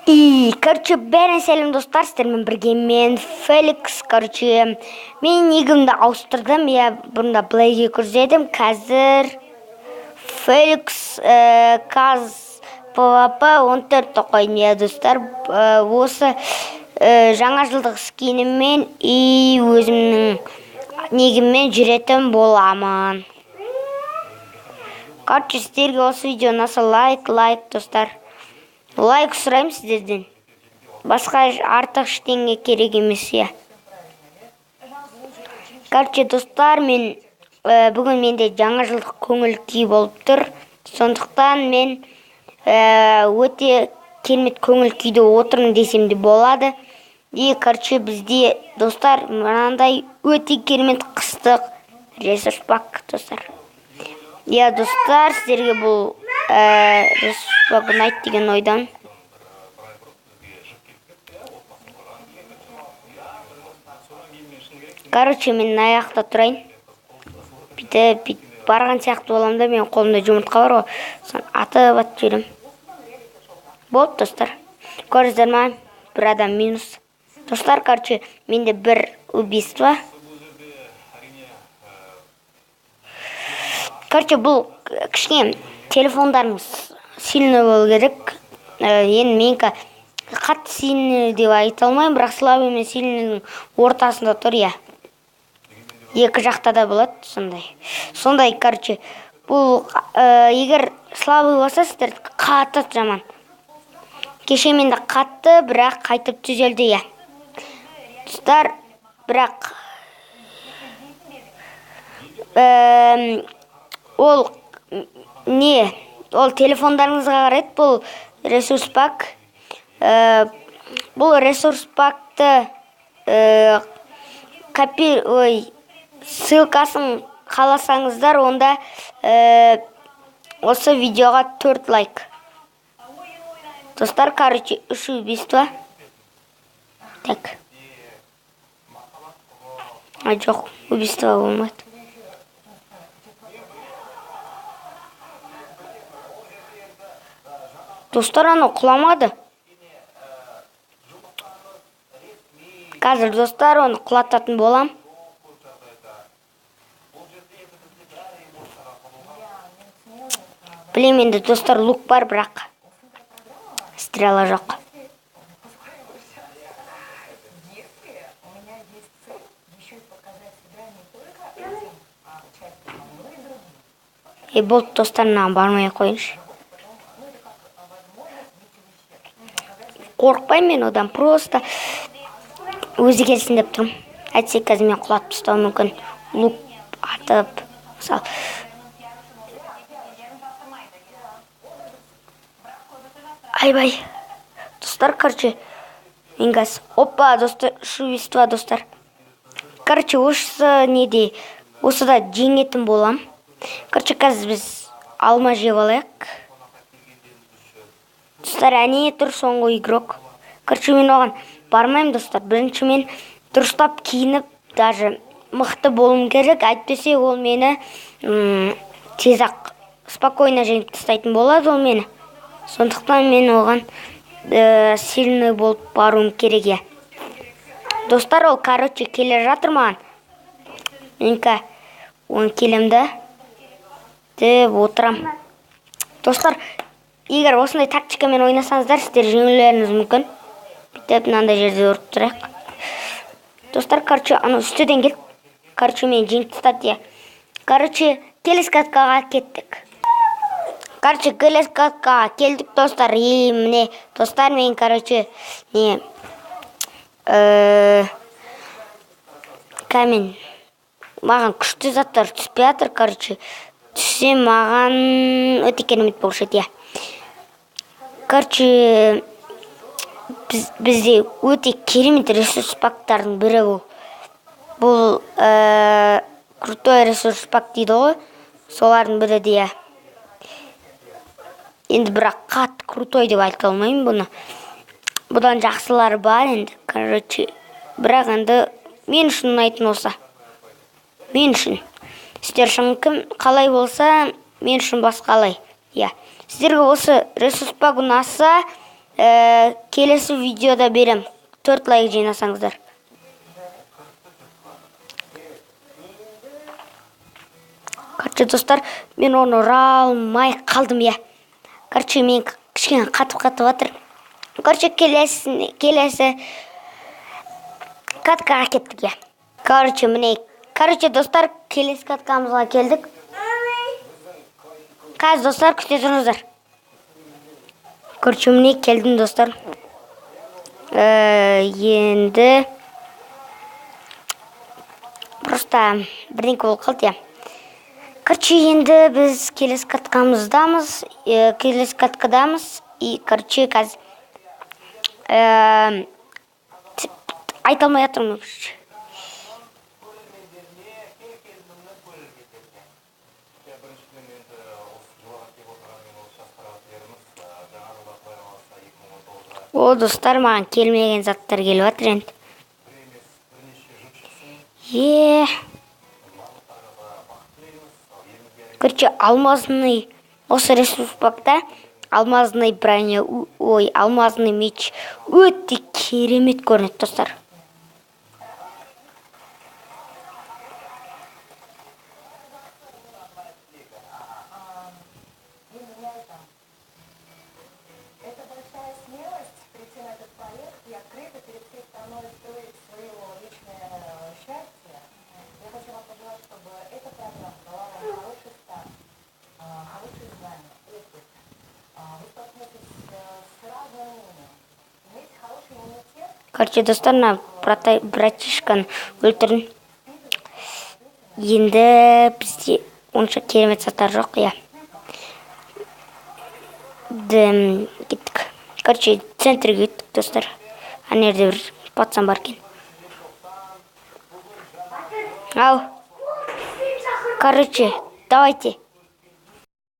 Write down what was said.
Короче, бәрін сәлем достар, сіздермен бірге мен Феликс. Короче, мен негімді ауыстырдым. Я бұрында Блейге көрсетедім. Қазір Феликс каз ПВП 14 қойын, я достар. Осы жаңа жылдық скиніммен и өзімнің негіммен жүретін боламын. Короче, сіздерге осы видео ұнаса лайк достар. Лайк сұраймын сіздерден. Басқа артық ештеңе керек емес, я. Короче, достар, мен бүгін менде жаңа жылдық көңіл күй болып тұр. Сондықтан мен өте керемет көңіл күйде отырмын десем де болады. И, короче, бізде достар, мынандай өте керемет қыстық ресурс пак, достар. Я, достар, сіздерге бұл ресурс пак ұнайды деген ойдан. Короче, мен аяқта тұрайын. Бүйтіп барған сияқты боламда, мен қолымда жұмыртқа бар ғой. Сон атып атып жүрем. Болды, достар. Көрдіңіздер ма? Бір адам минус. Достар, короче, менде бір убийство. Короче, бұл кішкене телефондарыңыз сильный болу керек. Енді менікі қатты сильный деп айта алмаймын, бірақ слабый мен сильныйдың ортасында тұр, я. Екі жақта да болады, сондай, короче, бұл егер слабый болса, сіздер қатты жаман. Кеше менде қатты, бірақ қайтып түзелді, я. Достар, бірақ ол телефондарыңызға қарайды, бұл ресурс пак. Бұл ресурс пакты ссылкасын қаласаңыздар, онда осы видеоға 4 лайк. Достар, короче, 3 убийство. Так. Жоқ, убийство болмайды. Достар, аны құламады. Қазір, достар, оны құлататын болам. Білем енді, достар, лук бар, бірақ стрела жоқ. Болды, достар, бармай қойыншы. Қорқпайм мен одан, просто өзі келсін деп тұрмын. Әйтсе қазір мен құлатып ұстау мүмкін. Лук атып, мысалы. Айбай. Достар, короче, мен газ. Опа, достар, шубейство, достар. Короче, осы неде, осы да жеңетін болам. Короче, қазір біз алма жеп алайық. Достар, әне тұр соңғы игрок. Короче, мен оған бармайым, достар. Бірінші мен дұрыстап киініп, даже мықты болым керек. Әйтпесе ол мені тезақ спокойно жеңіп тастайтын болады ол мені. Сондықтан мен оған сильный болып баруым керек, я. Достар, ол, короче, келе жатыр маған. Менікі он келемді деп отырам. Достар, егер осындай тактикамен ойнасаңыздар, сіздер жеңілеріңіз мүмкін. Бүйтіп, мынандай жерде ұрып тұрайық. Достар, короче, аны үстіден келіп, короче, мен жеңіп тастады, я. Короче, келесі каткаға кеттік. Короче, келесі каткаға келдік, достар. Міне, достар, мен, короче, кәмен, маған күшті заттар түспей атыр, короче. Түссе маған өте керемет болушы еді, я. Короче, бізде өте керемет ресурс пактардың бірі бұл. Бұл крутой ресурс пак дейді ғой, солардың бірі де, я. Енді бірақ қатты крутой деп айта алмаймын бұны. Бұдан жақсылары бар енді, короче. Бірақ енді мен үшін ұнайтын осы. Мен үшін. Сіздер үшін қалай болса, мен үшін басқалай. Я. Сіздерге осы ресурс пак ұнаса, Келесі видеода берем. 4 лайк жинасаңыздар. Короче, достар, мен оны ұра алмай қалдым, я. Короче, мен кішкене қатып жатыр. Короче, келесі каткаға кеттік, я. Короче, міне. Короче, достар, келесі каткамызға келдік. Қазір, достар, күте тұрыңыздар. Короче, міне келдім, достар. Енді просто бірдеңке болып қалды, я. Короче, енді біз келесі каткамыздамыз, келесі каткадамыз. И, короче, қазір айта алмай жатырмын. О, достар, маған келмеген заттар келіп жатыр енді. Короче, алмазный, осы республикада алмазный броня, алмазный меч өте керемет көрінеді, достар. Короче, достар, братишканы өлтірін. Енді бізде онша керемет заттар жоқ, я. Кеттік. Короче, центрге кеттік, достар. Анерде бір пацан бар кен. Ау. Короче, давайте.